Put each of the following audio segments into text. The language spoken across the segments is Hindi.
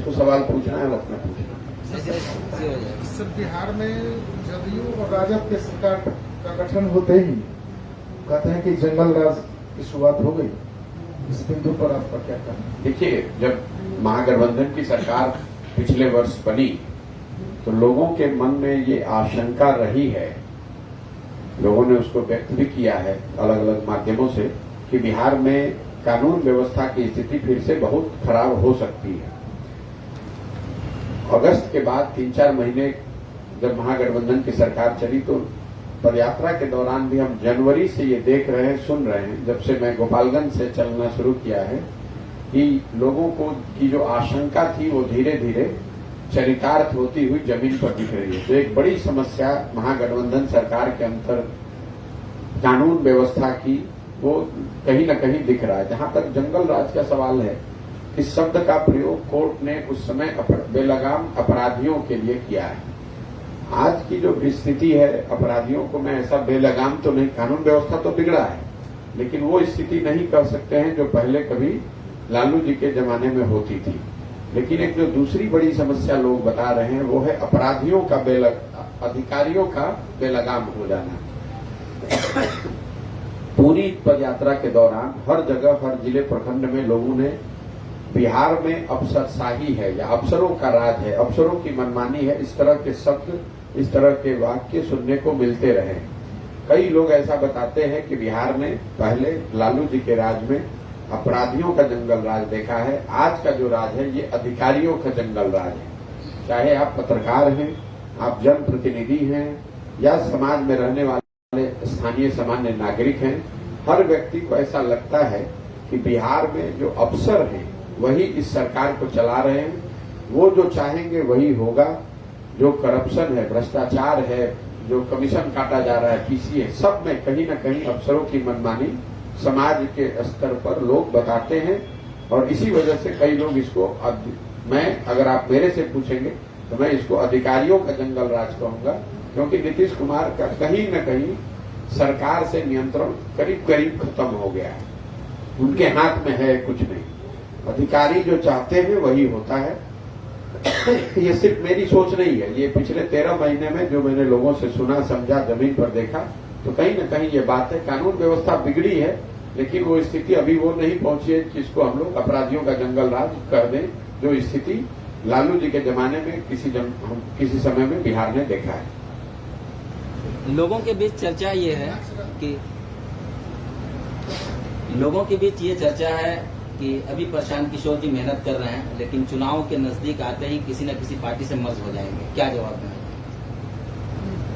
जिसको सवाल पूछना है वो अपना पूछना। सर, बिहार में जदयू और राजद के सरकार का गठन होते ही कहते हैं कि जंगल राज की शुरुआत हो गई। इस बिंदु पर आपका क्या कहना? देखिए, जब महागठबंधन की सरकार पिछले वर्ष बनी तो लोगों के मन में ये आशंका रही है, लोगों ने उसको व्यक्त भी किया है अलग अलग माध्यमों से, कि बिहार में कानून व्यवस्था की स्थिति फिर से बहुत खराब हो सकती है। अगस्त के बाद 3-4 महीने जब महागठबंधन की सरकार चली तो पदयात्रा के दौरान भी हम जनवरी से ये देख रहे हैं, सुन रहे हैं, जब से मैं गोपालगंज से चलना शुरू किया है, कि लोगों को की जो आशंका थी वो धीरे धीरे चरितार्थ होती हुई जमीन पर दिख रही है। तो एक बड़ी समस्या महागठबंधन सरकार के अंतर कानून व्यवस्था की वो कहीं न कहीं दिख रहा है। जहां तक जंगल राज का सवाल है, इस शब्द का प्रयोग कोर्ट ने उस समय बेलगाम अपराधियों के लिए किया है। आज की जो स्थिति है, अपराधियों को मैं ऐसा बेलगाम तो नहीं, कानून व्यवस्था तो बिगड़ा है, लेकिन वो स्थिति नहीं कर सकते हैं जो पहले कभी लालू जी के जमाने में होती थी। लेकिन एक जो दूसरी बड़ी समस्या लोग बता रहे हैं वो है अपराधियों का अधिकारियों का बेलगाम हो जाना। पूरी पदयात्रा के दौरान हर जगह, हर जिले प्रखंड में लोगों ने बिहार में अफसरशाही है या अफसरों का राज है, अफसरों की मनमानी है, इस तरह के शब्द, इस तरह के वाक्य सुनने को मिलते रहे। कई लोग ऐसा बताते हैं कि बिहार में पहले लालू जी के राज में अपराधियों का जंगल राज देखा है, आज का जो राज है ये अधिकारियों का जंगल राज है। चाहे आप पत्रकार हैं, आप जनप्रतिनिधि हैं या समाज में रहने वाले स्थानीय सामान्य नागरिक हैं, हर व्यक्ति को ऐसा लगता है कि बिहार में जो अफसर हैं वही इस सरकार को चला रहे हैं, वो जो चाहेंगे वही होगा। जो करप्शन है, भ्रष्टाचार है, जो कमीशन काटा जा रहा है, पीसी है, सब में कहीं न कहीं अफसरों की मनमानी समाज के स्तर पर लोग बताते हैं। और इसी वजह से कई लोग इसको, मैं अगर आप मेरे से पूछेंगे तो मैं इसको अधिकारियों का जंगल राज कहूंगा, क्योंकि नीतीश कुमार का कहीं न कहीं सरकार से नियंत्रण करीब करीब खत्म हो गया है, उनके हाथ में है कुछ नहीं, अधिकारी जो चाहते हैं वही होता है। ये सिर्फ मेरी सोच नहीं है, ये पिछले 13 महीने में जो मैंने लोगों से सुना, समझा, जमीन पर देखा, तो कहीं न कहीं ये बात है। कानून व्यवस्था बिगड़ी है, लेकिन वो स्थिति अभी वो नहीं पहुंची है जिसको हम लोग अपराधियों का जंगल राज कह दें, जो स्थिति लालू जी के जमाने में किसी समय में बिहार ने देखा है। लोगों के बीच चर्चा ये है कि अभी प्रशांत किशोर जी मेहनत कर रहे हैं, लेकिन चुनाव के नजदीक आते ही किसी न किसी पार्टी से मर्ज हो जाएंगे। क्या जवाब दें?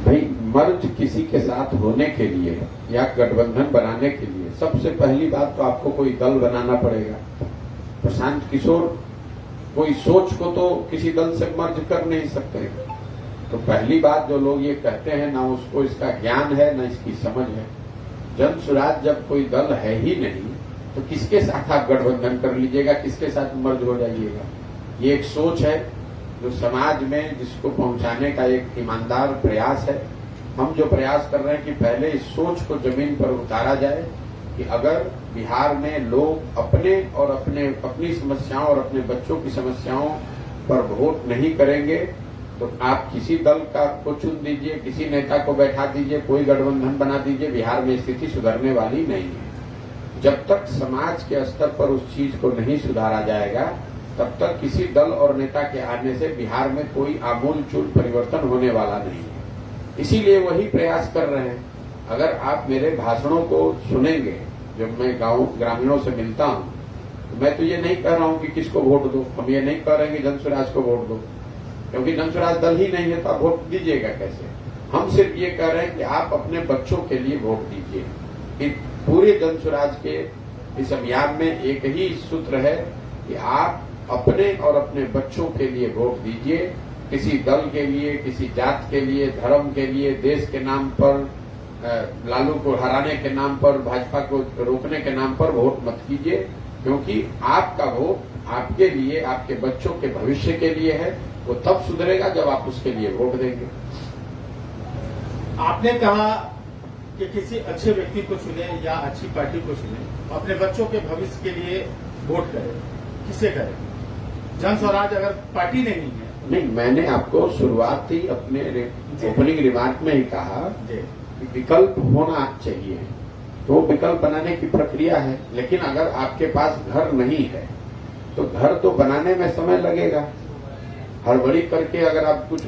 भाई, मर्ज किसी के साथ होने के लिए या गठबंधन बनाने के लिए सबसे पहली बात तो आपको कोई दल बनाना पड़ेगा। प्रशांत किशोर कोई सोच को तो किसी दल से मर्ज कर नहीं सकते। तो पहली बात, जो लोग ये कहते हैं ना उसको इसका ज्ञान है ना इसकी समझ है। जन सुराज जब कोई दल है ही नहीं तो किसके साथ आप गठबंधन कर लीजिएगा, किसके साथ मर्ज हो जाइएगा? ये एक सोच है जो समाज में जिसको पहुंचाने का एक ईमानदार प्रयास है। हम जो प्रयास कर रहे हैं कि पहले इस सोच को जमीन पर उतारा जाए कि अगर बिहार में लोग अपनी समस्याओं और अपने बच्चों की समस्याओं पर वोट नहीं करेंगे तो आप किसी दल को चुन दीजिए, किसी नेता को बैठा दीजिए, कोई गठबंधन बना दीजिए, बिहार में स्थिति सुधरने वाली नहीं है। जब तक समाज के स्तर पर उस चीज को नहीं सुधारा जाएगा तब तक किसी दल और नेता के आने से बिहार में कोई आमूलचूल परिवर्तन होने वाला नहीं है। इसीलिए वही प्रयास कर रहे हैं। अगर आप मेरे भाषणों को सुनेंगे, जब मैं ग्रामीणों से मिलता हूं, तो मैं तो ये नहीं कह रहा हूं कि किसको वोट दो, हम ये नहीं कह रहे हैं कि जनसुराज को वोट दो, क्योंकि जनसुराज दल ही नहीं है तो आप वोट दीजिएगा कैसे? हम सिर्फ ये कह रहे हैं कि आप अपने बच्चों के लिए वोट दीजिए। पूरे जनसुराज के इस अभियान में एक ही सूत्र है कि आप अपने और अपने बच्चों के लिए वोट दीजिए। किसी दल के लिए, किसी जात के लिए, धर्म के लिए, देश के नाम पर, लालू को हराने के नाम पर, भाजपा को रोकने के नाम पर वोट मत कीजिए, क्योंकि आपका वोट आपके लिए, आपके बच्चों के भविष्य के लिए है। वो तब सुधरेगा जब आप उसके लिए वोट देंगे। आपने कहा कि किसी अच्छे व्यक्ति को चुने या अच्छी पार्टी को चुने, अपने बच्चों के भविष्य के लिए वोट करें। किसे करें? जन स्वराज अगर पार्टी नहीं है। नहीं, मैंने आपको शुरुआती अपने ओपनिंग रिमार्क में ही कहा जी। कि विकल्प होना चाहिए, तो विकल्प बनाने की प्रक्रिया है। लेकिन अगर आपके पास घर नहीं है तो घर तो बनाने में समय लगेगा। हड़बड़ी करके अगर आप कुछ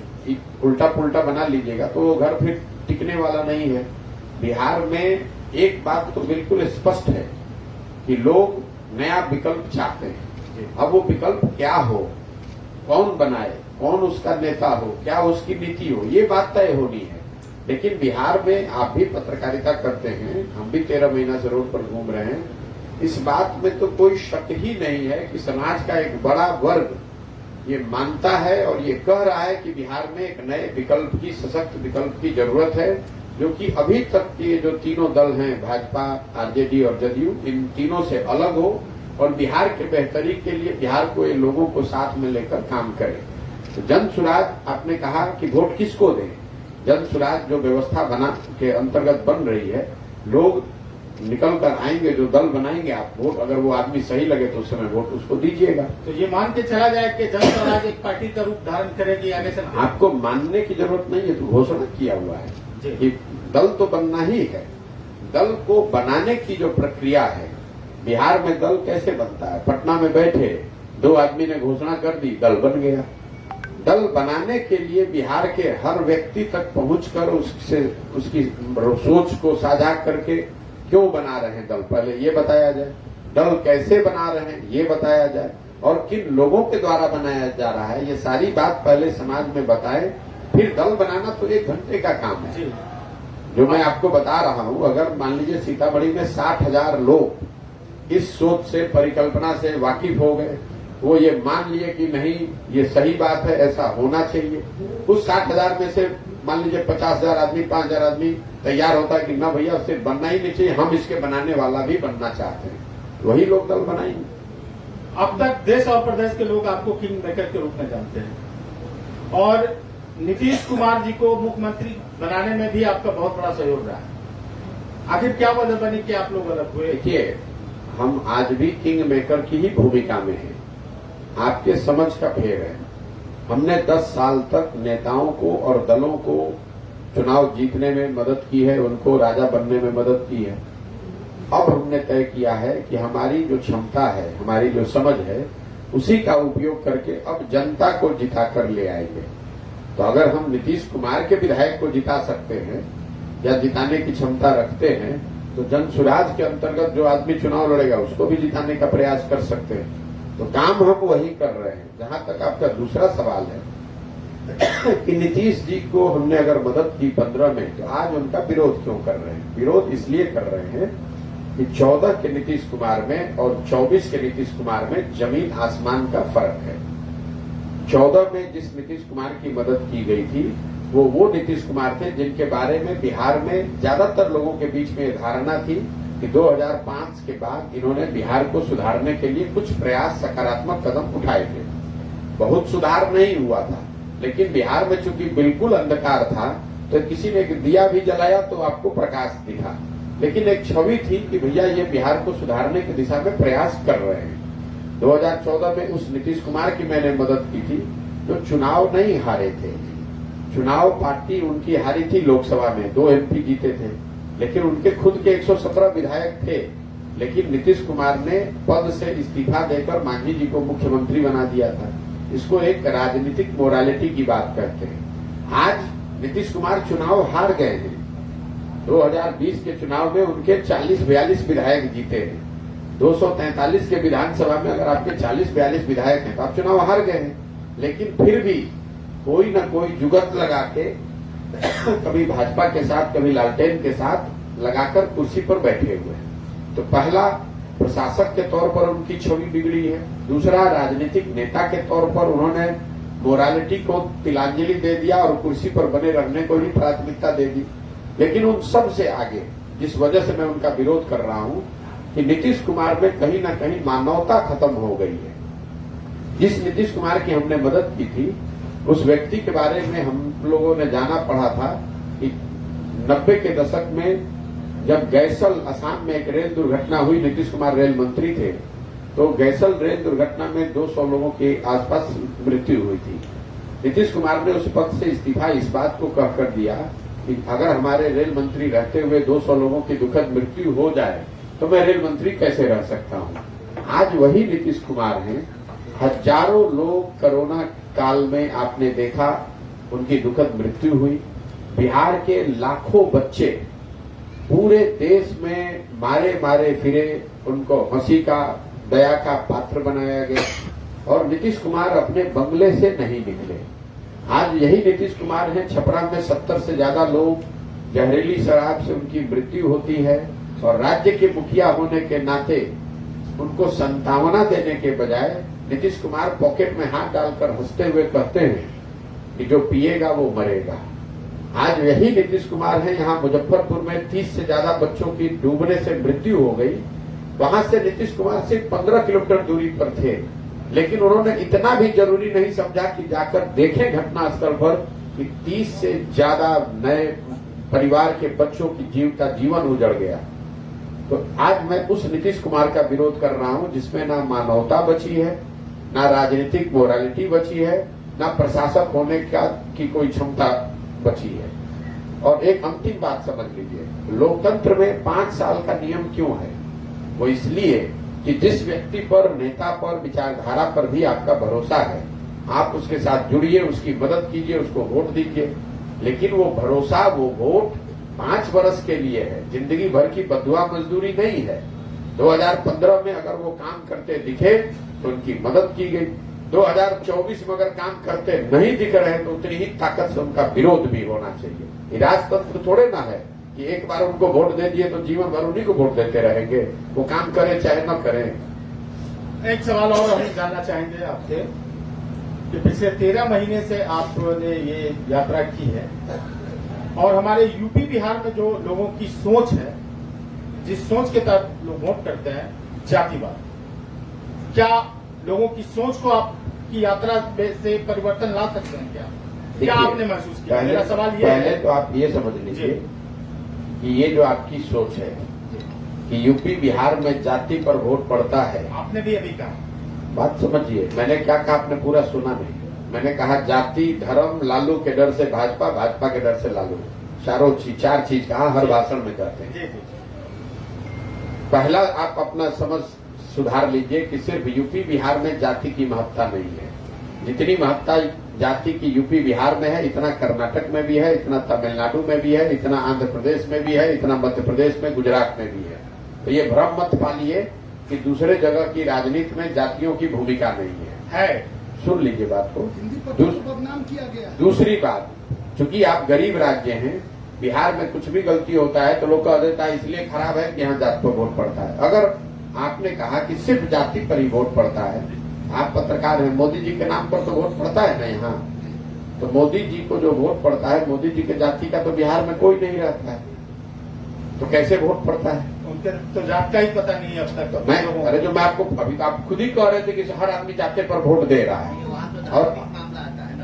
उल्टा पुल्टा बना लीजिएगा तो वो घर फिर टिकने वाला नहीं है। बिहार में एक बात तो बिल्कुल स्पष्ट है कि लोग नया विकल्प चाहते हैं। अब वो विकल्प क्या हो, कौन बनाए, कौन उसका नेता हो, क्या उसकी नीति हो, ये बात तय होनी है। लेकिन बिहार में आप भी पत्रकारिता करते हैं, हम भी 13 महीना से रोड पर घूम रहे हैं, इस बात में तो कोई शक ही नहीं है कि समाज का एक बड़ा वर्ग ये मानता है और ये कह रहा है कि बिहार में एक नए विकल्प की, सशक्त विकल्प की जरूरत है, जो कि अभी तक के जो तीनों दल हैं, भाजपा, आरजेडी और जदयू, इन तीनों से अलग हो और बिहार के बेहतरी के लिए बिहार को, ये लोगों को साथ में लेकर काम करे। तो जन सुराज, आपने कहा कि वोट किसको दें। जन सुराज जो व्यवस्था बना के अंतर्गत बन रही है, लोग निकल कर आएंगे, जो दल बनाएंगे, आप वोट, अगर वो आदमी सही लगे तो उस समय वोट उसको दीजिएगा। तो ये मान के चला जाए कि जन स्वराज एक पार्टी का रूप धारण करेगी आगे से। आपको मानने की जरूरत नहीं है, तो घोषणा किया हुआ है कि दल तो बनना ही है। दल को बनाने की जो प्रक्रिया है, बिहार में दल कैसे बनता है, पटना में बैठे 2 आदमी ने घोषणा कर दी, दल बन गया। दल बनाने के लिए बिहार के हर व्यक्ति तक पहुंचकर उससे उसकी सोच को साझा करके क्यों बना रहे हैं दल, पहले ये बताया जाए। दल कैसे बना रहे हैं ये बताया जाए, और किन लोगों के द्वारा बनाया जा रहा है, ये सारी बात पहले समाज में बताएं। फिर दल बनाना तो 1 घंटे का काम है। जो मैं आपको बता रहा हूं, अगर मान लीजिए सीतामढ़ी में 60,000 लोग इस सोच से, परिकल्पना से वाकिफ हो गए, वो ये मान लिए कि नहीं ये सही बात है, ऐसा होना चाहिए। उस 60,000 में से मान लीजिए 50,000 आदमी, 5,000 आदमी तैयार होता है कि ना भैया सिर्फ बनना ही नहीं चाहिए, हम इसके बनाने वाला भी बनना चाहते हैं, वही लोग दल बनाएंगे। अब तक देश और प्रदेश के लोग आपको किंग मेकर के रूप में जानते हैं और नीतीश कुमार जी को मुख्यमंत्री बनाने में भी आपका बहुत बड़ा सहयोग रहा है। आखिर क्या वजह बनी कि आप लोग अलग हुए? देखिए, हम आज भी किंग मेकर की ही भूमिका में हैं। आपके समझ का फेर है। हमने 10 साल तक नेताओं को और दलों को चुनाव जीतने में मदद की है, उनको राजा बनने में मदद की है। अब हमने तय किया है कि हमारी जो क्षमता है, हमारी जो समझ है, उसी का उपयोग करके अब जनता को जिता कर ले आएंगे। तो अगर हम नीतीश कुमार के विधायक को जिता सकते हैं या जिताने की क्षमता रखते हैं, तो जन सुराज के अंतर्गत जो आदमी चुनाव लड़ेगा उसको भी जिताने का प्रयास कर सकते हैं। तो काम हम वही कर रहे हैं। जहां तक आपका दूसरा सवाल है कि नीतीश जी को हमने अगर मदद की 15 में, तो आज उनका विरोध क्यों कर रहे हैं? विरोध इसलिए कर रहे हैं कि 14 के नीतीश कुमार में और 24 के नीतीश कुमार में जमीन आसमान का फर्क है। 14 में जिस नीतीश कुमार की मदद की गई थी, वो नीतीश कुमार थे जिनके बारे में बिहार में ज्यादातर लोगों के बीच में धारणा थी कि 2005 के बाद इन्होंने बिहार को सुधारने के लिए कुछ प्रयास, सकारात्मक कदम उठाए थे। बहुत सुधार नहीं हुआ था, लेकिन बिहार में चूंकि बिल्कुल अंधकार था, तो किसी ने एक दिया भी जलाया तो आपको प्रकाश दिखा, लेकिन एक छवि थी कि भैया ये बिहार को सुधारने की दिशा में प्रयास कर रहे हैं। 2014 में उस नीतीश कुमार की मैंने मदद की थी, जो चुनाव नहीं हारे थे। चुनाव पार्टी उनकी हारी थी लोकसभा में, 2 MP जीते थे, लेकिन उनके खुद के 117 विधायक थे। लेकिन नीतीश कुमार ने पद से इस्तीफा देकर मांझी जी को मुख्यमंत्री बना दिया था। इसको एक राजनीतिक मोरालिटी की बात कहते हैं। आज नीतीश कुमार चुनाव हार गए हैं। 2020 के चुनाव में उनके 40-42 विधायक जीते हैं। 243 के विधानसभा में अगर आपके 40-42 विधायक हैं तो आप चुनाव हार गए हैं। लेकिन फिर भी कोई न कोई जुगत लगा के कभी भाजपा के साथ, कभी लालटेन के साथ लगाकर कुर्सी पर बैठे हुए हैं। तो पहला, प्रशासक के तौर पर उनकी छवि बिगड़ी है। दूसरा, राजनीतिक नेता के तौर पर उन्होंने मोरालिटी को तिलांजलि दे दिया और कुर्सी पर बने रहने को ही प्राथमिकता दे दी। लेकिन उन सब से आगे, जिस वजह से मैं उनका विरोध कर रहा हूं, कि नीतीश कुमार में कहीं न कहीं मानवता खत्म हो गई है। जिस नीतीश कुमार की हमने मदद की थी, उस व्यक्ति के बारे में हम लोगों ने जाना पढ़ा था कि 90 के दशक में जब गैसल, असम में एक रेल दुर्घटना हुई, नीतीश कुमार रेल मंत्री थे, तो गैसल रेल दुर्घटना में 200 लोगों के आसपास मृत्यु हुई थी। नीतीश कुमार ने उस पद से इस्तीफा इस बात को कहकर दिया कि अगर हमारे रेल मंत्री रहते हुए 200 लोगों की दुखद मृत्यु हो जाए तो मैं रेल मंत्री कैसे रह सकता हूं। आज वही नीतीश कुमार हैं। हजारों लोग कोरोना काल में आपने देखा उनकी दुखद मृत्यु हुई। बिहार के लाखों बच्चे पूरे देश में मारे मारे फिरे, उनको हंसी का दया का पात्र बनाया गया और नीतीश कुमार अपने बंगले से नहीं निकले। आज यही नीतीश कुमार हैं। छपरा में 70 से ज्यादा लोग जहरीली शराब से उनकी मृत्यु होती है और राज्य के मुखिया होने के नाते उनको संतावना देने के बजाय नीतीश कुमार पॉकेट में हाथ डालकर हंसते हुए कहते हैं कि जो पिएगा वो मरेगा। आज यही नीतीश कुमार हैं। यहाँ मुजफ्फरपुर में 30 से ज्यादा बच्चों की डूबने से मृत्यु हो गई। वहां से नीतीश कुमार सिर्फ 15 किलोमीटर दूरी पर थे, लेकिन उन्होंने इतना भी जरूरी नहीं समझा कि जाकर देखें घटनास्थल पर कि 30 से ज्यादा नए परिवार के बच्चों की जीवन उजड़ गया। तो आज मैं उस नीतीश कुमार का विरोध कर रहा हूं जिसमें ना मानवता बची है, ना राजनीतिक मोरालिटी बची है, ना प्रशासक होने की कोई क्षमता बची है। और एक अंतिम बात समझ लीजिए, लोकतंत्र में 5 साल का नियम क्यों है? वो इसलिए कि जिस व्यक्ति पर, नेता पर, विचारधारा पर भी आपका भरोसा है, आप उसके साथ जुड़िए, उसकी मदद कीजिए, उसको वोट दीजिए। लेकिन वो भरोसा, वो वोट 5 वर्ष के लिए है, जिंदगी भर की बदुआ मजदूरी नहीं है। 2015 में अगर वो काम करते दिखे तो उनकी मदद की गई। 2024 में अगर काम करते नहीं दिख रहे तो उतनी ही ताकत से उनका विरोध भी होना चाहिए। राजतंत्र थोड़े ना है कि एक बार उनको वोट दे दिए तो जीवन भर उन्हीं को वोट देते रहेंगे। वो काम करें चाहे न करें। एक सवाल और हम जानना चाहेंगे आपसे कि पिछले 13 महीने से आपने ये यात्रा की है और हमारे यूपी बिहार में जो लोगों की सोच है, जिस सोच के तहत लोग वोट करते हैं, जातिवाद, क्या लोगों की सोच को आपकी यात्रा से परिवर्तन ला सकते हैं? क्या आपने महसूस किया? मेरा सवाल ये है। पहले तो आप ये समझ लीजिए कि ये जो आपकी सोच है कि यूपी बिहार में जाति पर वोट पड़ता है, आपने भी अभी कहा, बात समझिए। मैंने क्या कहा आपने पूरा सुना नहीं। मैंने कहा जाति, धर्म, लालू के डर से भाजपा, भाजपा के डर से लालू, 4 चीज कहा हर भाषण में कहते हैं। पहला आप अपना समझ सुधार लीजिए कि सिर्फ यूपी बिहार में जाति की महत्ता नहीं है। जितनी महत्ता जाति की यूपी बिहार में है, इतना कर्नाटक में भी है, इतना तमिलनाडु में भी है, इतना आंध्र प्रदेश में भी है, इतना मध्य प्रदेश में, गुजरात में भी है। तो ये भ्रम मत पालिए कि दूसरे जगह की राजनीति में जातियों की भूमिका नहीं है। सुन लीजिए बात को। बदनाम किया गया। दूसरी बात, चूंकि आप गरीब राज्य हैं, बिहार में कुछ भी गलती होता है तो लोग कह देता है इसलिए खराब है कि यहाँ जाति पर वोट पड़ता है। अगर आपने कहा कि सिर्फ जाति पर ही वोट पड़ता है, आप पत्रकार हैं, मोदी जी के नाम पर तो वोट पड़ता है ना यहाँ। तो मोदी जी को जो वोट पड़ता है, मोदी जी के जाति का तो बिहार में कोई नहीं रहता है, तो कैसे वोट पड़ता है? उनके तो जात का ही पता नहीं है अब तक। तो मैं जो मैं आपको अभी तो आप खुद ही कह रहे थे कि हर आदमी जाति पर वोट दे रहा है और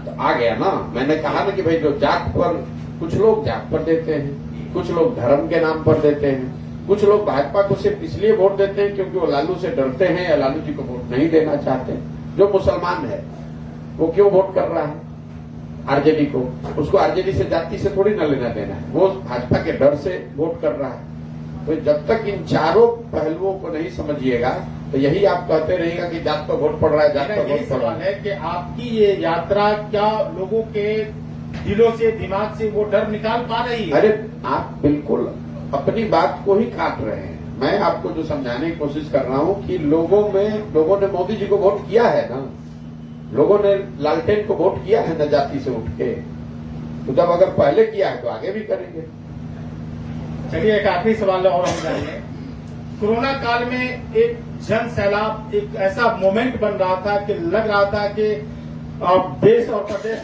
तो आ गया ना। मैंने कहा ना कि भाई जो जात पर, कुछ लोग जात पर देते हैं, कुछ लोग धर्म के नाम पर देते हैं, कुछ लोग भाजपा को सिर्फ इसलिए वोट देते हैं क्योंकि वो लालू से डरते हैं या लालू जी को वोट नहीं देना चाहते। जो मुसलमान है वो क्यों वोट कर रहा है आरजेडी को? उसको आरजेडी से जाति से थोड़ी न लेना देना है, वो भाजपा के डर से वोट कर रहा है। तो जब तक इन चारों पहलुओं को नहीं समझिएगा तो यही आप कहते रहिएगा कि जात पर वोट पड़ रहा है, जात पर वोट पड़ रहा है। कि आपकी ये यात्रा क्या लोगों के दिलों से, दिमाग से वो डर निकाल पा रही है? अरे आप बिल्कुल अपनी बात को ही काट रहे हैं। मैं आपको जो समझाने की कोशिश कर रहा हूं कि लोगों ने मोदी जी को वोट किया है ना, लोगों ने लालटेन को वोट किया है ना जाति से उठ के। तो जब अगर पहले किया है तो आगे भी करेंगे। चलिए एक आखिरी सवाल और हम जाएंगे। कोरोना काल में एक जन सैलाब, एक ऐसा मोमेंट बन रहा था कि लग रहा था कि देश और प्रदेश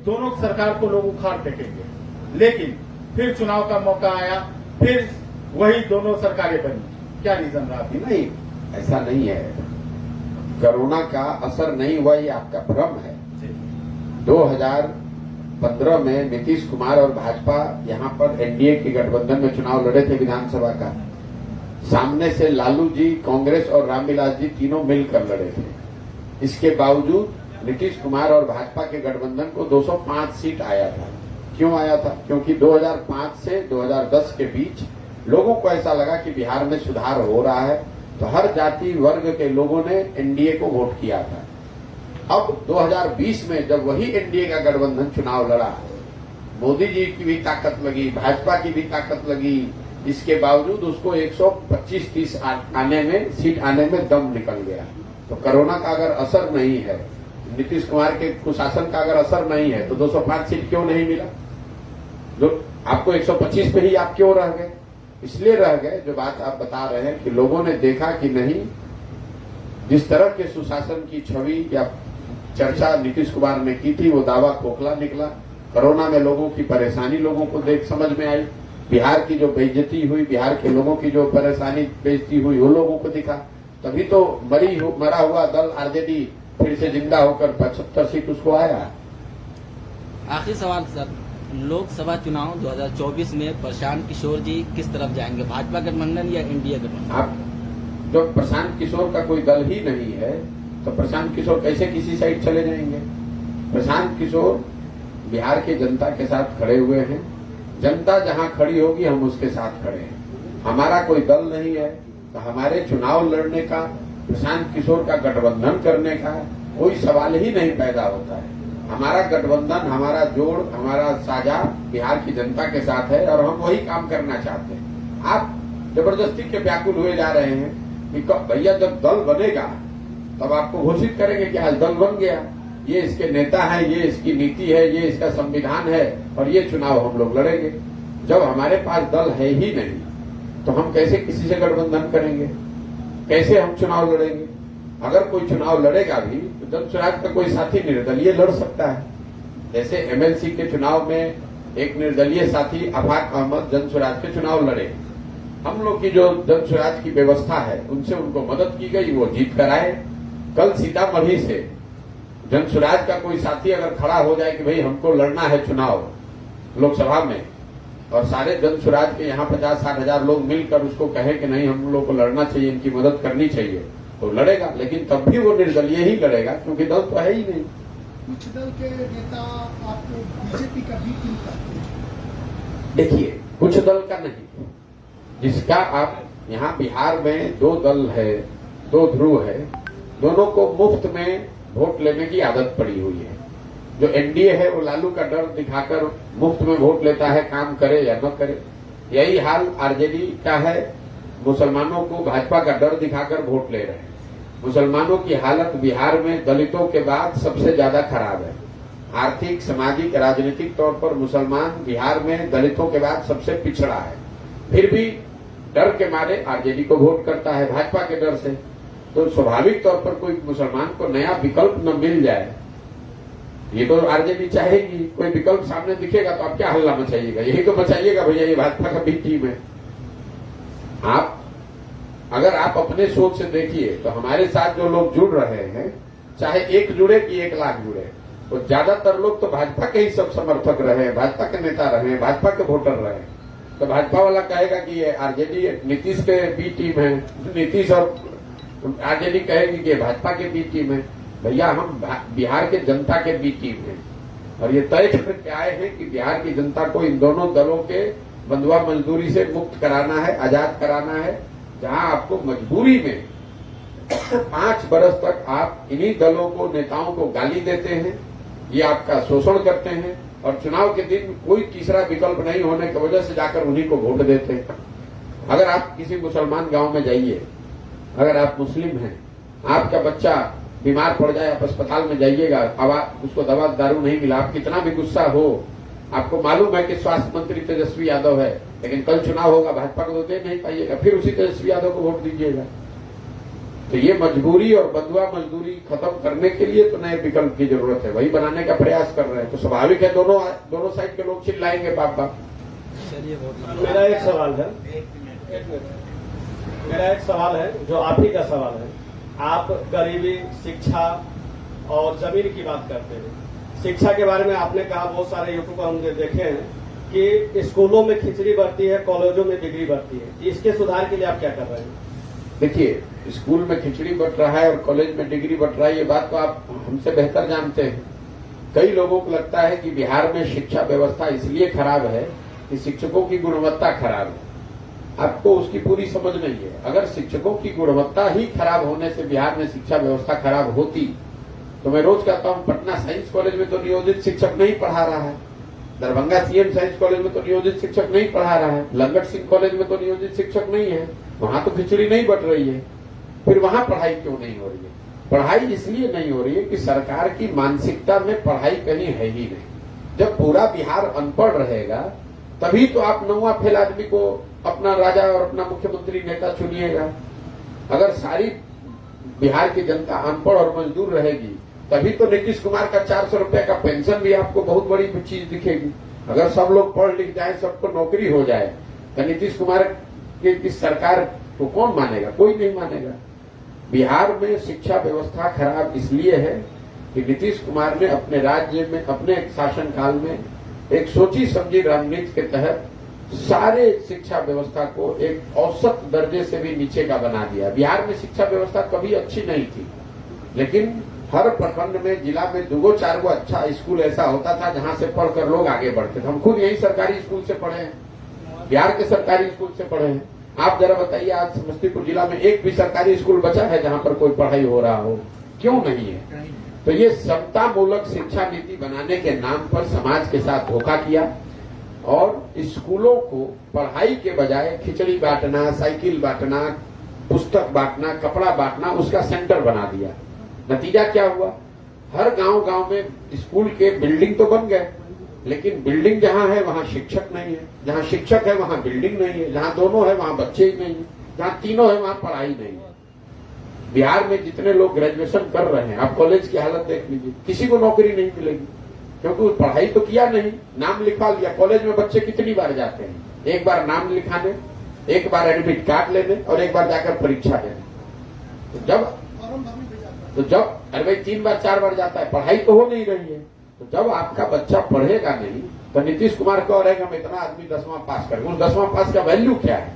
दोनों सरकार को लोग उखाड़ फेंकेंगे, लेकिन फिर चुनाव का मौका आया, फिर वही दोनों सरकारें बनी। क्या रीजन रहा? नहीं, ऐसा नहीं है। कोरोना का असर नहीं हुआ, ये आपका भ्रम है। 2015 में नीतीश कुमार और भाजपा यहाँ पर एनडीए के गठबंधन में चुनाव लड़े थे विधानसभा का। सामने से लालू जी, कांग्रेस और रामविलास जी तीनों मिलकर लड़े थे। इसके बावजूद नीतीश कुमार और भाजपा के गठबंधन को 205 सीट आया था। क्यों आया था? क्योंकि 2005 से 2010 के बीच लोगों को ऐसा लगा कि बिहार में सुधार हो रहा है, तो हर जाति वर्ग के लोगों ने एनडीए को वोट किया था। अब 2020 में जब वही एनडीए का गठबंधन चुनाव लड़ा, मोदी जी की भी ताकत लगी, भाजपा की भी ताकत लगी, इसके बावजूद उसको 125-30 आने में सीट आने में दम निकल गया। तो कोरोना का अगर असर नहीं है, नीतीश कुमार के कुशासन का अगर असर नहीं है, तो 205 सीट क्यों नहीं मिला? जो आपको 125 पे ही आप क्यों रह गए? इसलिए रह गए, जो बात आप बता रहे हैं कि लोगों ने देखा कि नहीं, जिस तरह के सुशासन की छवि या चर्चा नीतीश कुमार ने की थी, वो दावा खोखला निकला। कोरोना में लोगों की परेशानी लोगों को देख समझ में आई। बिहार की जो बेइज्जती हुई, बिहार के लोगों की जो परेशानी बेइज्जती हुई, वो लोगों को दिखा। तभी तो मरा हुआ दल आरजेडी फिर से जिंदा होकर 75 सीट उसको आया। आखिरी सवाल सर, लोकसभा चुनाव 2024 में प्रशांत किशोर जी किस तरफ जाएंगे, भाजपा गठबंधन या एनडीए गठबंधन? आप जब प्रशांत किशोर का कोई दल ही नहीं है, तो प्रशांत किशोर कैसे किसी साइड चले जाएंगे? प्रशांत किशोर बिहार की जनता के साथ खड़े हुए हैं। जनता जहां खड़ी होगी हम उसके साथ खड़े हैं। हमारा कोई दल नहीं है, तो हमारे चुनाव लड़ने का, प्रशांत किशोर का गठबंधन करने का कोई सवाल ही नहीं पैदा होता है। हमारा गठबंधन, हमारा जोड़, हमारा साझा बिहार की जनता के साथ है और हम वही काम करना चाहते हैं। आप जबरदस्ती के व्याकुल हुए जा रहे हैं कि भैया जब दल बनेगा तब आपको घोषित करेंगे कि आज दल बन गया, ये इसके नेता है, ये इसकी नीति है, ये इसका संविधान है और ये चुनाव हम लोग लड़ेंगे। जब हमारे पास दल है ही नहीं, तो हम कैसे किसी से गठबंधन करेंगे? कैसे हम चुनाव लड़ेंगे? अगर कोई चुनाव लड़ेगा भी तो जन स्वराज का कोई साथी निर्दलीय लड़ सकता है। जैसे एमएलसी के चुनाव में एक निर्दलीय साथी अफाक अहमद जन स्वराज के चुनाव लड़े। हम लोग की जो जन स्वराज की व्यवस्था है, उनसे उनको मदद की गई, वो जीत कर आए। कल सीतामढ़ी से जन स्वराज का कोई साथी अगर खड़ा हो जाए कि भाई हमको लड़ना है चुनाव लोकसभा में, और सारे जन स्वराज के यहाँ 50-60 हजार लोग मिलकर उसको कहे कि नहीं हम लोग को लड़ना चाहिए, इनकी मदद करनी चाहिए, तो लड़ेगा। लेकिन तब भी वो निर्दलीय ही लड़ेगा, क्योंकि दल तो है ही नहीं। कुछ दल के नेता आपको बीजेपी का भी क्यों करते हैं? देखिए, कुछ दल का नहीं, जिसका आप यहाँ बिहार में 2 दल है, 2 ध्रुव है, दोनों को मुफ्त में वोट लेने की आदत पड़ी हुई है। जो एनडीए है वो लालू का डर दिखाकर मुफ्त में वोट लेता है, काम करे या न करे। यही हाल आरजेडी का है, मुसलमानों को भाजपा का डर दिखाकर वोट ले रहे हैं। मुसलमानों की हालत बिहार में दलितों के बाद सबसे ज्यादा खराब है। आर्थिक, सामाजिक, राजनीतिक तौर पर मुसलमान बिहार में दलितों के बाद सबसे पिछड़ा है। फिर भी डर के मारे आरजेडी को वोट करता है, भाजपा के डर से। तो स्वाभाविक तौर पर कोई मुसलमान को नया विकल्प न मिल जाए, ये तो आरजेडी चाहेगी। कोई विकल्प सामने दिखेगा तो आप क्या हल्ला मचाइएगा? यही तो मचाइएगा भैया ये भाजपा का भी टीम है। आप अगर आप अपने सोच से देखिए तो हमारे साथ जो लोग जुड़ रहे हैं, चाहे 1 जुड़े कि 1 लाख जुड़े, तो ज्यादातर लोग तो भाजपा के ही सब समर्थक रहे हैं, भाजपा के नेता रहे हैं, भाजपा के वोटर रहे हैं। तो भाजपा वाला कहेगा कि ये आरजेडी नीतीश के बी टीम है, नीतीश और आरजेडी कहेगी कि भाजपा के बी टीम है। भैया हम बिहार के जनता के बी टीम है, और ये तय करके आए हैं कि बिहार की जनता को इन दोनों दलों के बंधुआ मजदूरी से मुक्त कराना है, आजाद कराना है। जहां आपको मजबूरी में 5 बरस तक आप इन्हीं दलों को, नेताओं को गाली देते हैं, ये आपका शोषण करते हैं, और चुनाव के दिन कोई तीसरा विकल्प नहीं होने की वजह से जाकर उन्हीं को वोट देते हैं। अगर आप किसी मुसलमान गांव में जाइए, अगर आप मुस्लिम हैं, आपका बच्चा बीमार पड़ जाए, आप अस्पताल में जाइएगा, अब उसको दवा दारू नहीं मिला, आप कितना भी गुस्सा हो, आपको मालूम है कि स्वास्थ्य मंत्री तेजस्वी यादव है, लेकिन कल चुनाव होगा, भाजपा को तो दे नहीं पाइएगा, फिर उसी तेजस्वी यादव को वोट दीजिएगा। तो ये मजबूरी और बंधुआ मजदूरी खत्म करने के लिए तो नए विकल्प की जरूरत है, वही बनाने का प्रयास कर रहे हैं। तो स्वाभाविक है दोनों साइड के लोग चिल्लाएंगे बाप बाप। मेरा एक सवाल है जो आप ही का सवाल है। आप गरीबी, शिक्षा और जमीन की बात करते हैं। शिक्षा के बारे में आपने कहा, बहुत सारे यूट्यूब पर हमने देखे हैं कि स्कूलों में खिचड़ी बढ़ती है, कॉलेजों में डिग्री बढ़ती है, इसके सुधार के लिए आप क्या कर रहे हैं? देखिए, स्कूल में खिचड़ी बट रहा है और कॉलेज में डिग्री बट रहा है, ये बात तो आप हमसे बेहतर जानते हैं। कई लोगों को लगता है कि बिहार में शिक्षा व्यवस्था इसलिए खराब है कि शिक्षकों की गुणवत्ता खराब है। आपको उसकी पूरी समझ नहीं है। अगर शिक्षकों की गुणवत्ता ही खराब होने से बिहार में शिक्षा व्यवस्था खराब होती तो मैं रोज कहता हूं, पटना साइंस कॉलेज में तो नियोजित शिक्षक नहीं पढ़ा रहा है, दरभंगा सीएम साइंस कॉलेज में तो नियोजित शिक्षक नहीं पढ़ा रहा है, लंगट सिंह कॉलेज में तो नियोजित शिक्षक नहीं है, वहां तो खिचड़ी नहीं बट रही है। फिर वहां पढ़ाई क्यों नहीं हो रही है? पढ़ाई इसलिए नहीं हो रही है कि सरकार की मानसिकता में पढ़ाई कहीं है ही नहीं। जब पूरा बिहार अनपढ़ रहेगा तभी तो आप नौवां फेल आदमी को अपना राजा और अपना मुख्यमंत्री नेता चुनिएगा। अगर सारी बिहार की जनता अनपढ़ और मजदूर रहेगी तभी तो नीतीश कुमार का 400 रुपए का पेंशन भी आपको बहुत बड़ी चीज दिखेगी। अगर सब लोग पढ़ लिख जाए, सबको नौकरी हो जाए, तो नीतीश कुमार की सरकार को कौन मानेगा? कोई नहीं मानेगा। बिहार में शिक्षा व्यवस्था खराब इसलिए है कि नीतीश कुमार ने अपने राज्य में, अपने शासनकाल में एक सोची समझी रणनीति के तहत सारे शिक्षा व्यवस्था को एक औसत दर्जे से भी नीचे का बना दिया। बिहार में शिक्षा व्यवस्था कभी अच्छी नहीं थी, लेकिन हर प्रखंड में, जिला में 2-4 अच्छा स्कूल ऐसा होता था जहां से पढ़कर लोग आगे बढ़ते थे। हम खुद यही सरकारी स्कूल से पढ़े हैं, बिहार के सरकारी स्कूल से पढ़े हैं। आप जरा बताइए, आज समस्तीपुर जिला में एक भी सरकारी स्कूल बचा है जहां पर कोई पढ़ाई हो रहा हो? क्यों नहीं है? तो ये समता मूलक शिक्षा नीति बनाने के नाम पर समाज के साथ धोखा किया और स्कूलों को पढ़ाई के बजाय खिचड़ी बांटना, साइकिल बांटना, पुस्तक बांटना, कपड़ा बांटना, उसका सेंटर बना दिया। नतीजा क्या हुआ? हर गांव में स्कूल के बिल्डिंग तो बन गए, लेकिन बिल्डिंग जहां है वहां शिक्षक नहीं है, जहां शिक्षक है वहां बिल्डिंग नहीं है, जहां दोनों है वहां बच्चे ही नहीं है, जहां तीनों है वहां पढ़ाई नहीं है। बिहार में जितने लोग ग्रेजुएशन कर रहे हैं, आप कॉलेज की हालत देख लीजिए, किसी को नौकरी नहीं मिलेगी, क्योंकि पढ़ाई तो किया नहीं, नाम लिखवा लिया। कॉलेज में बच्चे कितनी बार जाते हैं? एक बार नाम लिखाने, एक बार एडमिट कार्ड लेने और एक बार जाकर परीक्षा देने। तो जब अरे भाई 3 बार 4 बार जाता है, पढ़ाई तो हो नहीं रही है। तो जब आपका बच्चा पढ़ेगा नहीं तो नीतीश कुमार कह रहे हैं हम इतना आदमी 10वां पास करेंगे। उस 10वां पास का वैल्यू क्या है?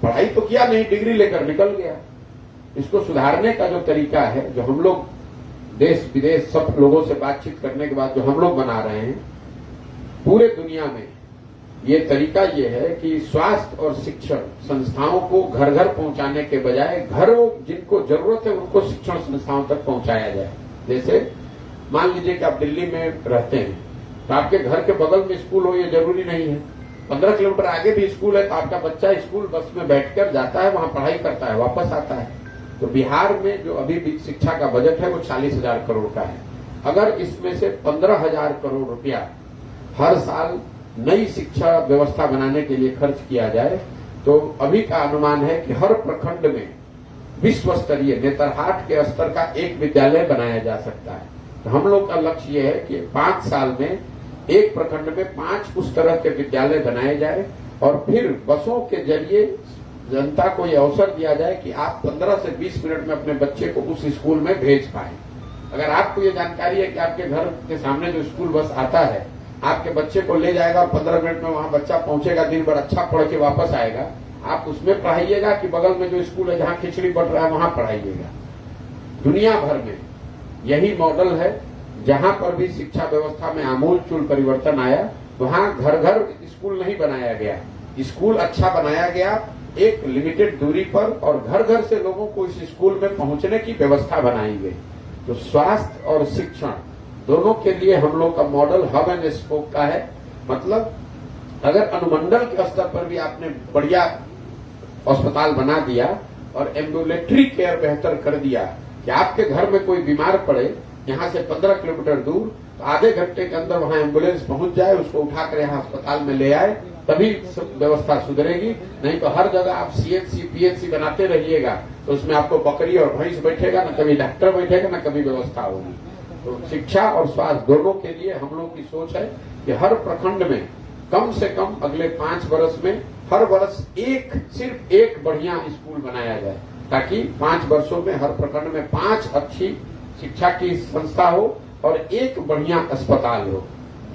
पढ़ाई तो किया नहीं, डिग्री लेकर निकल गया। इसको सुधारने का जो तरीका है, जो हम लोग देश विदेश सब लोगों से बातचीत करने के बाद जो हम लोग बना रहे हैं, पूरे दुनिया में ये तरीका ये है कि स्वास्थ्य और शिक्षण संस्थाओं को घर घर पहुंचाने के बजाय घरों जिनको जरूरत है उनको शिक्षण संस्थाओं तक पहुंचाया जाए। जैसे मान लीजिए कि आप दिल्ली में रहते हैं तो आपके घर के बगल में स्कूल हो, ये जरूरी नहीं है। 15 किलोमीटर आगे भी स्कूल है तो आपका बच्चा स्कूल बस में बैठकर जाता है, वहां पढ़ाई करता है, वापस आता है। तो बिहार में जो अभी भी शिक्षा का बजट है वो 40,000 करोड़ का है। अगर इसमें से 15,000 करोड़ रुपया हर साल नई शिक्षा व्यवस्था बनाने के लिए खर्च किया जाए तो अभी का अनुमान है कि हर प्रखंड में विश्व स्तरीय नेतरहाट के स्तर का एक विद्यालय बनाया जा सकता है। तो हम लोग का लक्ष्य ये है कि 5 साल में एक प्रखंड में 5 उस तरह के विद्यालय बनाए जाए और फिर बसों के जरिए जनता को यह अवसर दिया जाए कि आप 15 से 20 मिनट में अपने बच्चे को उस स्कूल में भेज पाए। अगर आपको ये जानकारी है कि आपके घर के सामने जो स्कूल बस आता है आपके बच्चे को ले जाएगा और 15 मिनट में वहां बच्चा पहुंचेगा, दिन भर अच्छा पढ़ के वापस आएगा, आप उसमें पढ़ाइएगा कि बगल में जो स्कूल है जहां खिचड़ी बट रहा है वहां पढ़ाइएगा? दुनिया भर में यही मॉडल है। जहां पर भी शिक्षा व्यवस्था में आमूलचूल परिवर्तन आया वहां घर घर स्कूल नहीं बनाया गया, स्कूल अच्छा बनाया गया एक लिमिटेड दूरी पर और घर घर से लोगों को इस स्कूल में पहुंचने की व्यवस्था बनाई गई। तो स्वास्थ्य और शिक्षण दोनों के लिए हम लोग का मॉडल हब एंड स्पोक का है। मतलब अगर अनुमंडल के स्तर पर भी आपने बढ़िया अस्पताल बना दिया और एम्बुलेटरी केयर बेहतर कर दिया कि आपके घर में कोई बीमार पड़े, यहां से 15 किलोमीटर दूर, तो आधे घंटे के अंदर वहां एम्बुलेंस पहुंच जाए, उसको उठाकर यहाँ अस्पताल में ले आए, तभी व्यवस्था सुधरेगी। नहीं तो हर जगह आप सीएचसी पीएचसी बनाते रहिएगा तो उसमें आपको बकरी और भैंस बैठेगा, न कभी डॉक्टर बैठेगा, न कभी व्यवस्था होगी। तो शिक्षा और स्वास्थ्य दोनों के लिए हम लोग की सोच है कि हर प्रखंड में कम से कम अगले 5 वर्ष में हर वर्ष सिर्फ एक बढ़िया स्कूल बनाया जाए, ताकि 5 वर्षों में हर प्रखंड में 5 अच्छी शिक्षा की संस्था हो और एक बढ़िया अस्पताल हो।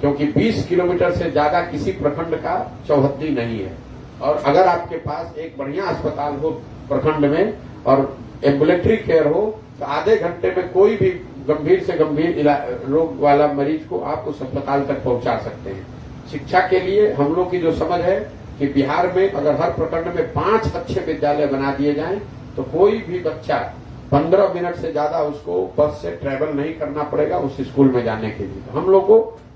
क्योंकि 20 किलोमीटर से ज्यादा किसी प्रखंड का चौहद्दी नहीं है। और अगर आपके पास एक बढ़िया अस्पताल हो प्रखंड में और एम्बुलेटरी केयर हो तो आधे घंटे में कोई भी गंभीर से गंभीर रोग वाला मरीज को आप उस अस्पताल तक पहुंचा सकते हैं। शिक्षा के लिए हम लोग की जो समझ है कि बिहार में अगर हर प्रखंड में 5 अच्छे विद्यालय बना दिए जाएं तो कोई भी बच्चा 15 मिनट से ज्यादा उसको बस से ट्रेवल नहीं करना पड़ेगा उस स्कूल में जाने के लिए। तो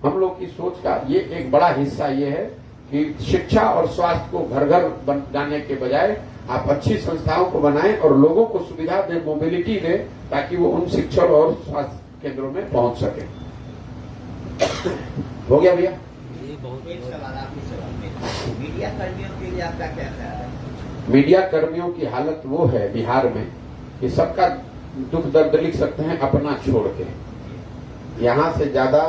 हम लोग की सोच का ये एक बड़ा हिस्सा ये है कि शिक्षा और स्वास्थ्य को घर घर बन जाने के बजाय आप अच्छी संस्थाओं को बनाएं और लोगों को सुविधा दें, मोबिलिटी दें, ताकि वो उन शिक्षण और स्वास्थ्य केंद्रों में पहुंच सके। हो गया भैया? एक सवाल आपके सवाल में मीडिया कर्मियों के लिए आपका क्या ख्याल है? मीडिया कर्मियों की हालत वो है बिहार में कि सबका दुख दर्द लिख सकते हैं अपना छोड़ के। यहां से ज्यादा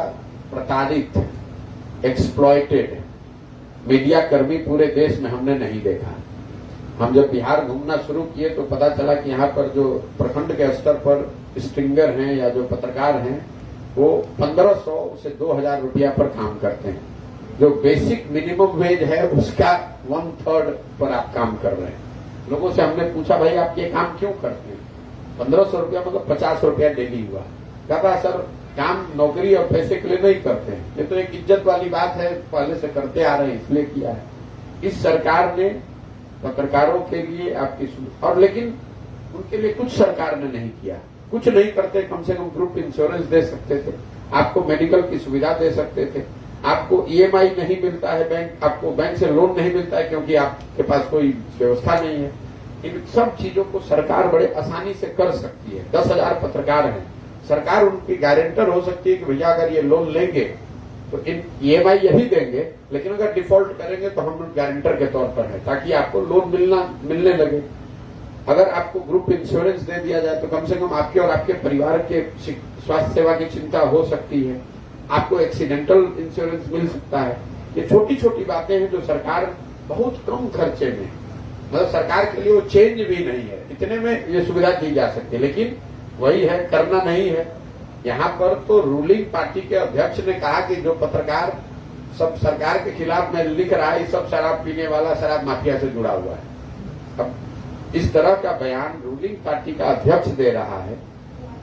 प्रताड़ित, एक्सप्लॉइटेड मीडिया कर्मी पूरे देश में हमने नहीं देखा। हम जब बिहार घूमना शुरू किए तो पता चला कि यहाँ पर जो प्रखंड के स्तर पर स्ट्रिंगर हैं या जो पत्रकार हैं वो 1500 से 2000 रुपया पर काम करते हैं। जो बेसिक मिनिमम वेज है उसका 1/3 पर आप काम कर रहे हैं। लोगों से हमने पूछा भाई आप ये काम क्यों करते हैं? 1500 रुपया मतलब 50 रुपया डेली हुआ। कहता सर काम नौकरी और पैसे के लिए नहीं करते हैं, ये तो एक इज्जत वाली बात है, पहले से करते आ रहे हैं इसलिए किया है। इस सरकार ने पत्रकारों के लिए आपकी और लेकिन उनके लिए कुछ सरकार ने नहीं किया। कुछ नहीं करते, कम से कम ग्रुप इंश्योरेंस दे सकते थे, आपको मेडिकल की सुविधा दे सकते थे, आपको ईएमआई नहीं मिलता है, आपको बैंक से लोन नहीं मिलता है क्योंकि आपके पास कोई व्यवस्था नहीं है। इन सब चीजों को सरकार बड़े आसानी से कर सकती है। 10,000 पत्रकार हैं, सरकार उनकी गारंटर हो सकती है कि भैया अगर ये लोन लेंगे तो इन ईएमआई यही देंगे, लेकिन अगर डिफॉल्ट करेंगे तो हम गारंटर के तौर पर है ताकि आपको लोन मिलने लगे। अगर आपको ग्रुप इंश्योरेंस दे दिया जाए तो कम से कम आपके और आपके परिवार के स्वास्थ्य सेवा की चिंता हो सकती है, आपको एक्सीडेंटल इंश्योरेंस मिल सकता है। ये छोटी छोटी बातें हैं जो सरकार बहुत कम खर्चे में, मतलब सरकार के लिए वो चेंज भी नहीं है, इतने में ये सुविधा दी जा सकती है। लेकिन वही है, करना नहीं है। यहाँ पर तो रूलिंग पार्टी के अध्यक्ष ने कहा कि जो पत्रकार सब सरकार के खिलाफ में लिख रहा है, सब शराब पीने वाला, शराब माफिया से जुड़ा हुआ है। अब इस तरह का बयान रूलिंग पार्टी का अध्यक्ष दे रहा है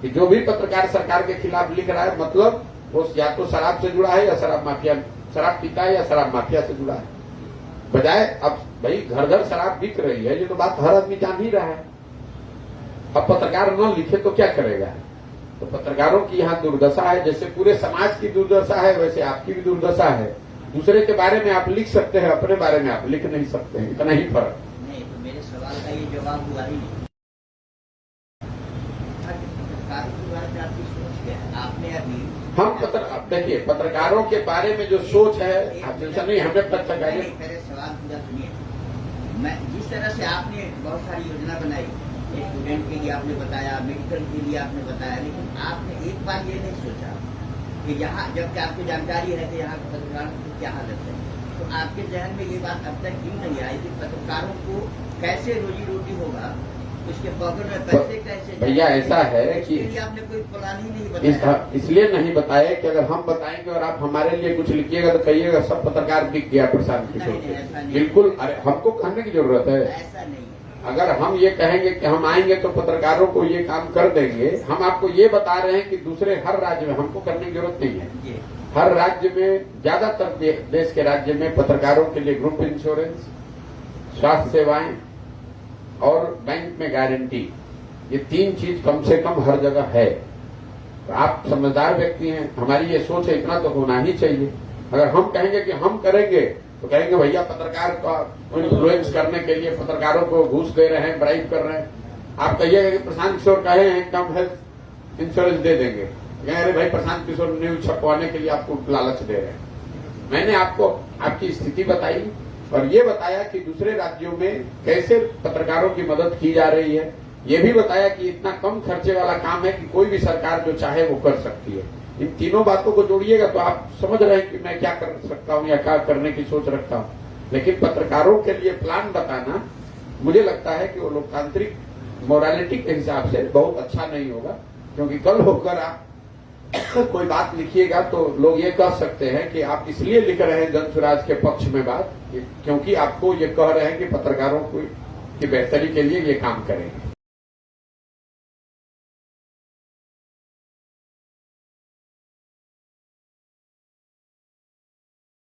कि जो भी पत्रकार सरकार के खिलाफ लिख रहा है मतलब वो या तो शराब से जुड़ा है या शराब पीता है या शराब माफिया से जुड़ा है। बजाय अब भाई घर घर शराब बिक रही है, ये तो बात हर आदमी जान ही रहा है। अब पत्रकार न लिखे तो क्या करेगा? तो पत्रकारों की यहाँ दुर्दशा है, जैसे पूरे समाज की दुर्दशा है वैसे आपकी भी दुर्दशा है। दूसरे के बारे में आप लिख सकते हैं, अपने बारे में आप लिख नहीं सकते हैं, इतना ही फर्क। नहीं तो मेरे सवाल का ये जवाब हुआ ही नहीं। आपकी सोच क्या है? आपने अभी हम देखिए पत्रकारों के बारे में जो सोच है ऐसा नहीं, हमें पत्रकार मेरे सवाल पूरा सुनिए। मैं जिस तरह से आपने बहुत सारी योजना बनाई, स्टूडेंट के लिए आपने बताया, मेडिकल के लिए आपने बताया, लेकिन आपने एक बार ये नहीं सोचा कि यहाँ जबकि आपको जानकारी है कि यहाँ पत्रकारों की क्या हालत है, तो आपके जहन में ये बात अब तक क्यों नहीं आई कि पत्रकारों को कैसे रोजी रोटी होगा, उसके पॉकेट में पैसे कैसे? भैया ऐसा है कि आपने कोई प्लान ही नहीं बताया। इसलिए नहीं बताया कि अगर हम बताएंगे और आप हमारे लिए कुछ लिखिएगा तो कहिएगा सब पत्रकार बिक गया प्रशांत किशोर। बिल्कुल, अरे हमको कहने की जरूरत है, ऐसा नहीं है। अगर हम ये कहेंगे कि हम आएंगे तो पत्रकारों को ये काम कर देंगे, हम आपको ये बता रहे हैं कि दूसरे हर राज्य में हमको करने की जरूरत नहीं है। हर राज्य में, ज्यादातर देश के राज्य में पत्रकारों के लिए ग्रुप इंश्योरेंस, स्वास्थ्य सेवाएं और बैंक में गारंटी, ये 3 चीज कम से कम हर जगह है। तो आप समझदार व्यक्ति हैं, हमारी ये सोच है, इतना तो होना ही चाहिए। अगर हम कहेंगे कि हम करेंगे तो कहेंगे भैया पत्रकार का इन्फ्लुएंस करने के लिए पत्रकारों को घूस दे रहे हैं, ब्राइब कर रहे हैं। आप कहिएगा कि प्रशांत किशोर कहे हैं कि हम हेल्थ इंश्योरेंस दे देंगे, अरे भाई प्रशांत किशोर न्यूज छपवाने के लिए आपको लालच दे रहे हैं। मैंने आपको आपकी स्थिति बताई और ये बताया कि दूसरे राज्यों में कैसे पत्रकारों की मदद की जा रही है। ये भी बताया कि इतना कम खर्चे वाला काम है कि कोई भी सरकार जो चाहे वो कर सकती है। इन तीनों बातों को जोड़िएगा तो आप समझ रहे हैं कि मैं क्या कर सकता हूं या क्या करने की सोच रखता हूं। लेकिन पत्रकारों के लिए प्लान बताना मुझे लगता है कि वो लोकतांत्रिक मोरालिटी के हिसाब से बहुत अच्छा नहीं होगा, क्योंकि कल होकर आप कोई बात लिखिएगा तो लोग ये कह सकते हैं कि आप इसलिए लिख रहे हैं जन स्वराज के पक्ष में बात, क्योंकि आपको ये कह रहे हैं कि पत्रकारों की बेहतरी के लिए ये काम करेंगे।